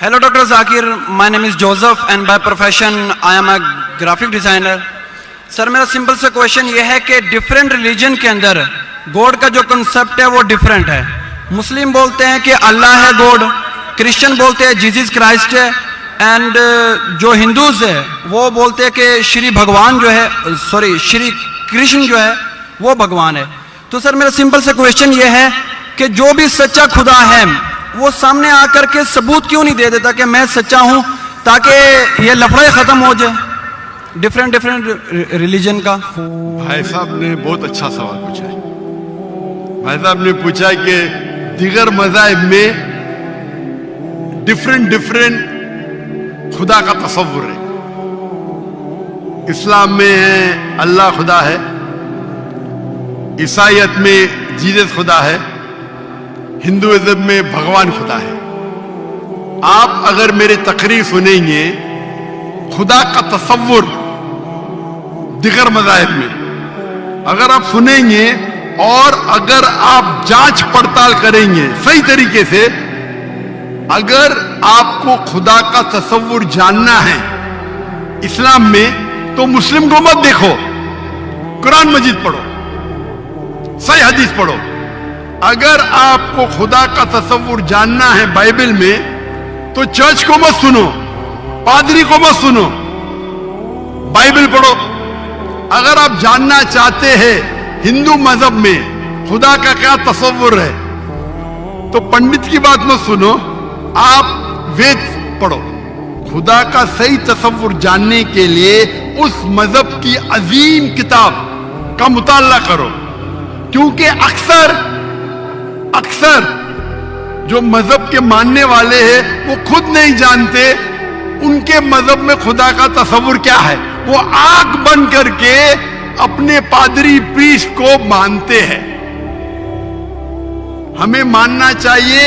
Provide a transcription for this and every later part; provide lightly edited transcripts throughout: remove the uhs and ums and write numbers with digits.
Hello, Dr. Zakir. My name is Joseph and by profession I am a graphic designer. Sir मेरा simple सा question ये है कि different religion के अंदर गॉड का जो कंसेप्ट है वो डिफरेंट है. मुस्लिम बोलते हैं कि अल्लाह है गॉड, क्रिश्चियन बोलते हैं जीसस क्राइस्ट है, एंड जो हिंदूज है वो बोलते हैं कि श्री भगवान जो है श्री कृष्ण जो है वो भगवान है. तो सर मेरा सिंपल सा क्वेश्चन ये है कि जो भी सच्चा खुदा है वो सामने आकर के सबूत क्यों नहीं दे देता कि मैं सच्चा हूं, ताकि ये लफड़ा खत्म हो जाए डिफरेंट रिलीजन का. भाई साहब ने बहुत अच्छा सवाल पूछा है. भाई साहब ने पूछा कि दीगर मज़ाहिब में डिफरेंट खुदा का तसव्वुर है. इस्लाम में है अल्लाह खुदा है, ईसाईयत में जीसस खुदा है, हिंदुइज्म में भगवान खुदा है. आप अगर मेरी तकरीर सुनेंगे खुदा का तसव्वुर दिगर मज़ाहिब में अगर आप सुनेंगे और अगर आप जांच पड़ताल करेंगे सही तरीके से, अगर आपको खुदा का तसव्वुर जानना है इस्लाम में तो मुस्लिम को मत देखो, कुरान मजीद पढ़ो, सही हदीस पढ़ो. अगर आपको खुदा का तसव्वुर जानना है बाइबल में तो चर्च को मत सुनो, पादरी को मत सुनो, बाइबल पढ़ो. अगर आप जानना चाहते हैं हिंदू मजहब में खुदा का क्या तसव्वुर है तो पंडित की बात मत सुनो, आप वेद पढ़ो. खुदा का सही तसव्वुर जानने के लिए उस मजहब की अजीम किताब का मुताला करो, क्योंकि अक्सर जो मजहब के मानने वाले हैं वो खुद नहीं जानते उनके मजहब में खुदा का तसव्वुर क्या है. वो आंख बंद करके अपने पादरी प्रीस्ट को मानते हैं. हमें मानना चाहिए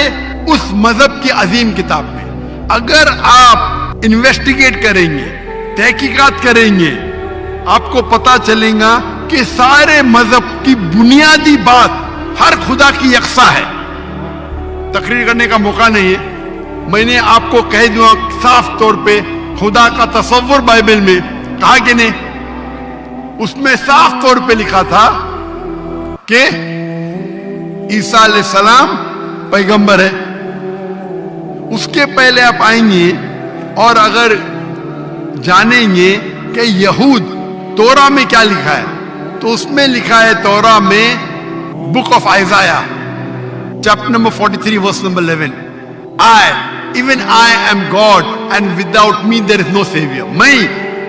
उस मजहब की अजीम किताब में. अगर आप इन्वेस्टिगेट करेंगे, तहकीकात करेंगे, आपको पता चलेगा कि सारे मजहब की बुनियादी बात हर खुदा की यकसा है. तकरीर करने का मौका नहीं है, मैंने आपको कह दूंगा साफ तौर पे खुदा का तसव्वुर बाइबल में कहा कि नहीं, उसमें साफ तौर पे लिखा था कि ईसा अलैहिस्सलाम पैगंबर है. उसके पहले आप आएंगे और अगर जानेंगे कि यहूद तोरा में क्या लिखा है तो उसमें लिखा है तोरा में book of Isaiah chapter number 43 verse number 11, even I am God and without me there is no savior.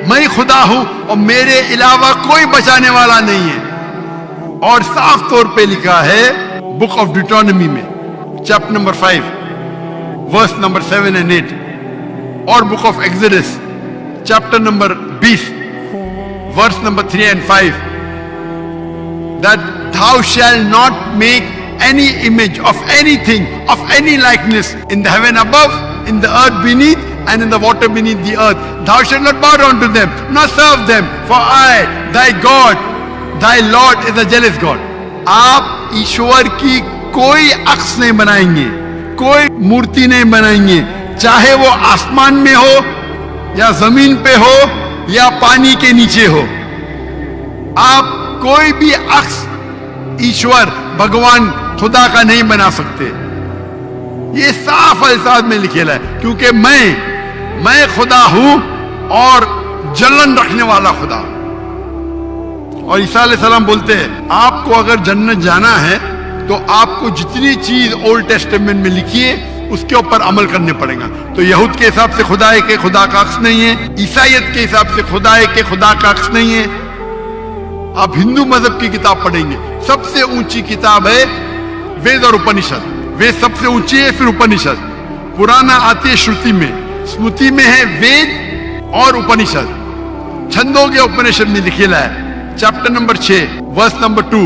मैं खुदा हूं और मेरे अलावा कोई बचाने वाला नहीं है. और साफ तौर पे लिखा है बुक ऑफ डिटोनॉमी में chapter number 5 verse number 7 and 8, और book of Exodus chapter number 20 verse number 3 and 5, that thou shalt not make any image of anything, of any likeness in the heaven above, in the earth beneath, and in the water beneath the earth. Thou shalt not bow down to them, nor serve them, for I, thy God, thy Lord is a jealous God. आप ईश्वर की कोई अक्स नहीं बनाएंगे, कोई मूर्ति नहीं बनाएंगे, चाहे वो आसमान में हो या जमीन पे हो या पानी के नीचे हो. आप कोई भी अक्स ईश्वर भगवान खुदा का नहीं बना सकते. ये साफ अल्फाज में लिखेला है, क्योंकि मैं खुदा हूं और जलन रखने वाला खुदा. और ईसा अलैहिस्सलाम बोलते हैं आपको अगर जन्नत जाना है तो आपको जितनी चीज ओल्ड टेस्टामेंट में लिखी है उसके ऊपर अमल करने पड़ेगा. तो यहूद के हिसाब से खुदा है कि खुदा का अक्स नहीं है, ईसाईयत के हिसाब से खुदा है कि खुदा का अक्स नहीं है. आप हिंदू मजहब की किताब पढ़ेंगे, सबसे ऊंची किताब है वेद और उपनिषद. वेद सबसे ऊंची है, फिर उपनिषद. पुराना आती है श्रुति में, स्मृति में है वेद और उपनिषद. छंदों के उपनिषद में लिखेला है चैप्टर नंबर 6 वर्स नंबर 2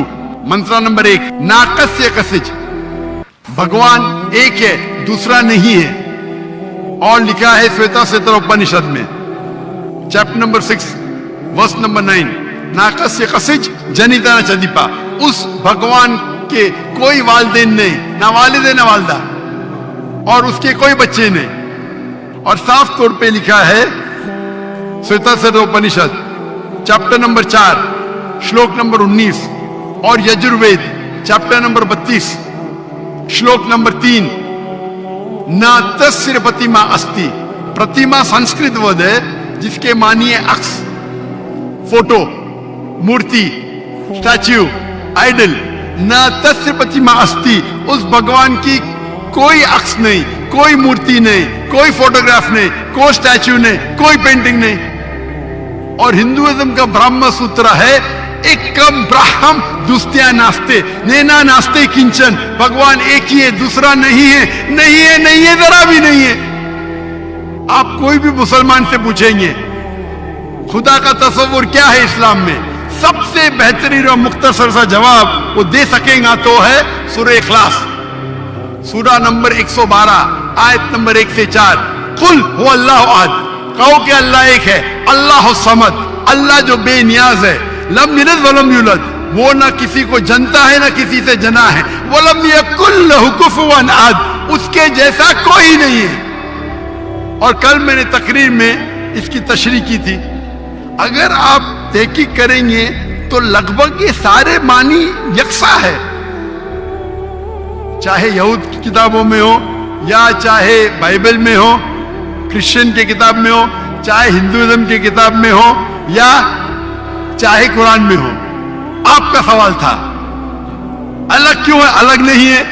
मंत्रा नंबर 1, नाकस्य कसिज, भगवान एक है दूसरा नहीं है. और लिखा है श्वेता श्वेतर उपनिषद में चैप्टर नंबर 6 वर्स नंबर 9, नाकस्य कसिज जनिता न चदीपा. उस भगवान के कोई वालिदैन नहीं, ना वालिद ना वालदा, और उसके कोई बच्चे नहीं. और साफ तौर पे लिखा है श्वेताश्वतर उपनिषद चैप्टर नंबर 4 श्लोक नंबर 19 और यजुर्वेद चैप्टर नंबर 32 श्लोक नंबर 3, न तस्य प्रतिमा अस्ति। प्रतिमा संस्कृत वर्ड है जिसके मानिए अक्स, फोटो, मूर्ति, स्टैच्यू, आइडल। न तस्य प्रतिमा अस्ति, उस भगवान की कोई अक्स नहीं, कोई मूर्ति नहीं, कोई फोटोग्राफ नहीं, कोई स्टैच्यू नहीं, कोई पेंटिंग नहीं। और हिंदुइज्म का ब्राह्म सूत्र है एकम ब्राह्म दुस्त्या नास्ते, नैना नास्ते किंचन। भगवान एक ही है, दूसरा नहीं है, नहीं है, नहीं है, जरा भी नहीं है। आप कोई भी मुसलमान से पूछेंगे खुदा का तस्वुर क्या है इस्लाम में, सबसे बेहतरीन और मुख्तसर सा जवाब वो दे सकेगा तो है सूरह इखलास, सूरा नंबर 112 आयत नंबर 1 से 4। कुल हुवा अल्लाहु अहद, कहो कि अल्लाह एक है, अल्लाह समद, अल्लाह जो बेनियाज है, लम यलिद वलम यूलद, वो ना किसी को जनता है ना किसी से जना है, वलम यकुल लहु कुफुवन अहद, उसके जैसा कोई नहीं है। और कल मैंने तकरीर में इसकी तशरीह की थी। अगर आप तहकीक करेंगे तो लगभग ये सारे मानी यकसा है, चाहे यहूद की किताबों में हो या चाहे बाइबल में हो, क्रिश्चियन की किताब में हो, चाहे हिंदुइज्म की किताब में हो या चाहे कुरान में हो। आपका सवाल था अलग क्यों है, अलग नहीं है?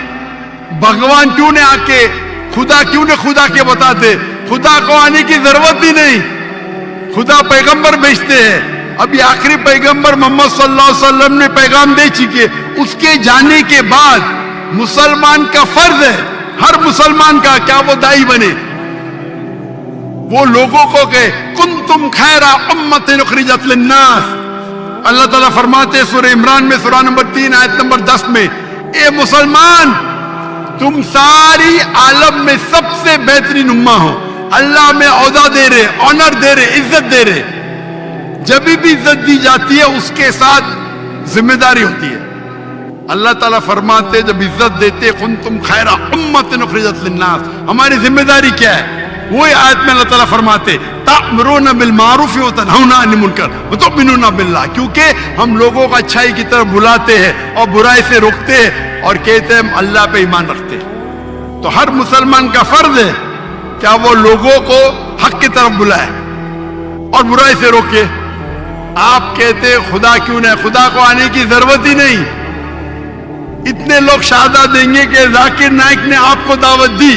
भगवान क्यों ने आके, खुदा क्यों ने खुदा के बताते? खुदा को आने की जरूरत ही नहीं, खुदा पैगंबर भेजते हैं। अभी आखिरी पैगंबर मोहम्मद सल्लल्लाहु अलैहि वसल्लम ने पैगाम दे चुके, उसके जाने के बाद मुसलमान का फर्ज है, हर मुसलमान का, क्या वो दाई बने, वो लोगों को कहे कुंतुम खैरा उम्मतिन उखरिजत लिन्नास। अल्लाह ताला फरमाते हैं सूरह इमरान में सूरा नंबर 3 आयत नंबर 10 में, ए मुसलमान तुम सारी आलम में सबसे बेहतरीन उम्मा हो। अल्लाह में औदा दे रहे, ऑनर दे रहे, इज्जत दे रहे। जब भी इज्जत दी जाती है उसके साथ जिम्मेदारी होती है। अल्लाह ताला फरमाते जब इज्जत देते कुंतुम खैरा उम्मतिन उखरिजत लिन्नास, हमारी जिम्मेदारी क्या है? वही आयत में अल्लाह ताला फरमाते तामुरूना बिल मारूफ व तनहौना अनिल मुनकर व तु'मिनूना बिल्लाह, क्योंकि हम लोगों को अच्छाई की तरफ बुलाते हैं और बुराई से रोकते हैं और कहते हैं हम अल्लाह पे ईमान रखते हैं। तो हर मुसलमान का फर्ज है क्या वो लोगों को हक की तरफ बुलाए और बुराई से रोके। आप कहते हैं खुदा क्यों नहीं, खुदा को आने की जरूरत ही नहीं। इतने लोग शहादत देंगे कि जाकिर नाइक ने आपको दावत दी,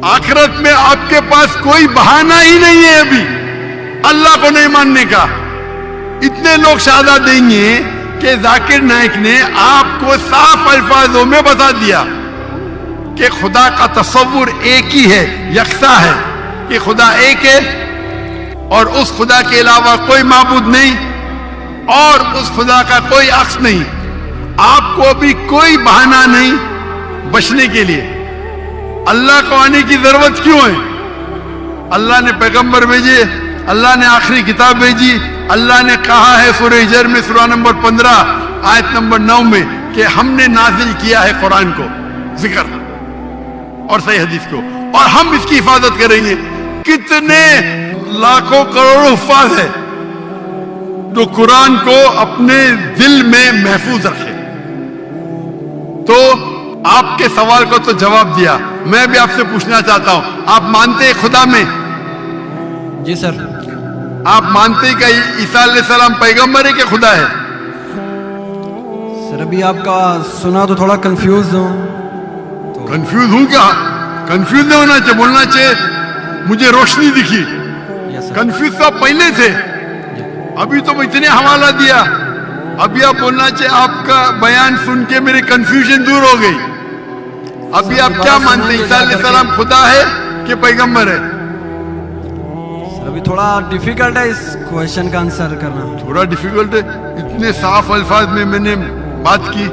आखिरत में आपके पास कोई बहाना ही नहीं है अभी अल्लाह को नहीं मानने का। इतने लोग शहादत देंगे कि जाकिर नाइक ने आपको साफ अल्फाजों में बता दिया कि खुदा का तस्वुर एक ही है, यकसा है, कि खुदा एक है और उस खुदा के अलावा कोई माबूद नहीं और उस खुदा का कोई अक्स नहीं। आपको अभी कोई बहाना नहीं बचने के लिए। अल्लाह को आने की जरूरत क्यों है? अल्लाह ने पैगंबर भेजे, अल्लाह ने आखिरी किताब भेजी। अल्लाह ने कहा है सूरह हिजर में सूरा नंबर 15 आयत नंबर 9 में कि हमने नाजिल किया है कुरान को, जिक्र और सही हदीस को, और हम इसकी हिफाजत करेंगे। कितने लाखों करोड़ों हुफ्फाज है जो कुरान को अपने दिल में महफूज रखे। तो आपके सवाल को तो जवाब दिया, मैं भी आपसे पूछना चाहता हूं, आप मानते हैं खुदा में? जी सर। आप मानते हैं कि ईसा अलैहिस्सलाम पैगंबर है कि खुदा है? सर अभी आपका सुना तो थोड़ा कंफ्यूज हूँ। कंफ्यूज हूं क्या? कंफ्यूज नहीं होना चाहिए, बोलना चाहिए मुझे रोशनी दिखी। कंफ्यूज तो आप पहले थे, अभी तो इतने हवाला दिया। अभी आप बोलना चाहिए आपका बयान सुन के मेरी कंफ्यूजन दूर हो गई। अभी आप क्या मानते हैं, ईसा अलैहिस्सलाम खुदा है कि पैगंबर है? सर अभी थोड़ा डिफिकल्ट है इस क्वेश्चन का आंसर करना। थोड़ा डिफिकल्ट है? इतने साफ अल्फाज में मैंने बात की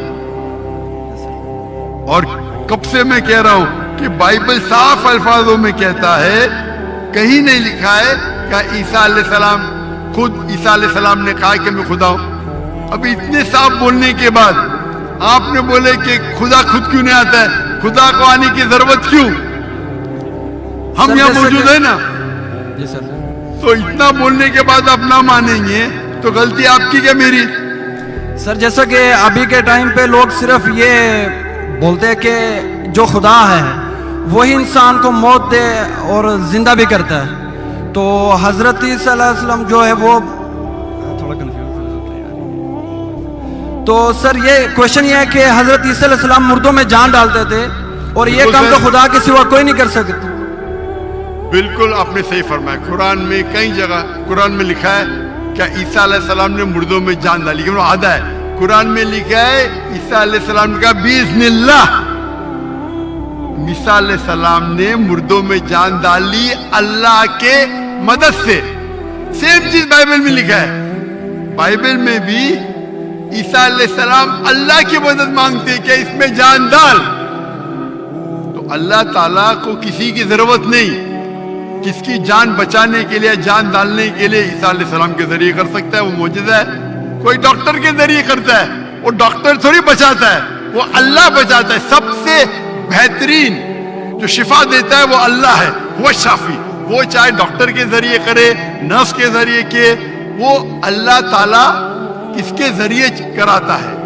और कब से मैं कह रहा हूं कि बाइबल साफ अल्फाजों में कहता है, कहीं नहीं लिखा है कि ईसा अलैहिस्सलाम, खुद ईसा अलैहिस्सलाम ने कहा कि मैं खुदा हूं। अभी इतने साफ बोलने के बाद आपने बोले कि खुदा खुद क्यों नहीं आता है, खुदा को आने की जरूरत क्यों? हम सर, यहाँ जैसे मौजूद कि- है ना, जी सर। तो इतना बोलने के बाद आप ना मानेंगे तो गलती आपकी क्या मेरी? सर जैसा कि अभी के टाइम पे लोग सिर्फ ये बोलते हैं कि जो खुदा है वही इंसान को मौत दे और जिंदा भी करता है, तो हजरत ईसा अलैहिस्सलाम जो है वो थोड़ा कंफ्यूज होता है यार। तो सर ये क्वेश्चन ये है कि हजरत ईसा अलैहिस्सलाम मुर्दों में जान डालते थे और ये बिल्कुल काम सर। तो खुदा के सिवा कोई नहीं कर सकता। बिल्कुल आपने सही फरमाया। कुरान में कई जगह कुरान में लिखा है क्या ईसा अलैहिस्सलाम ने मुर्दों में जान डाली, क्यों आधा है कुरान में लिखा है ईसा अलैहिस्सलाम ने कहा बिस्मिल्लाह, ईसा अलैहिस्सलाम ने मुर्दों में जान डाली अल्लाह के मदद से। सेम चीज बाइबल में लिखा है, बाइबल में भी ईसा अलैहिस्सलाम अल्लाह की मदद मांगते क्या इसमें जान डाल, तो अल्लाह ताला को किसी की जरूरत नहीं, किसकी जान बचाने के लिए जान डालने के लिए ईसा अलैहिस्सलाम के जरिए कर सकता है, वो मौजूद है। कोई डॉक्टर के जरिए करता है, वो डॉक्टर थोड़ी बचाता है, वो अल्लाह बचाता है। सबसे बेहतरीन जो शिफा देता है वो अल्लाह है, वो शाफी। वो चाहे डॉक्टर के जरिए करे, नर्स के जरिए के, वो अल्लाह ताला किसके जरिए कराता है?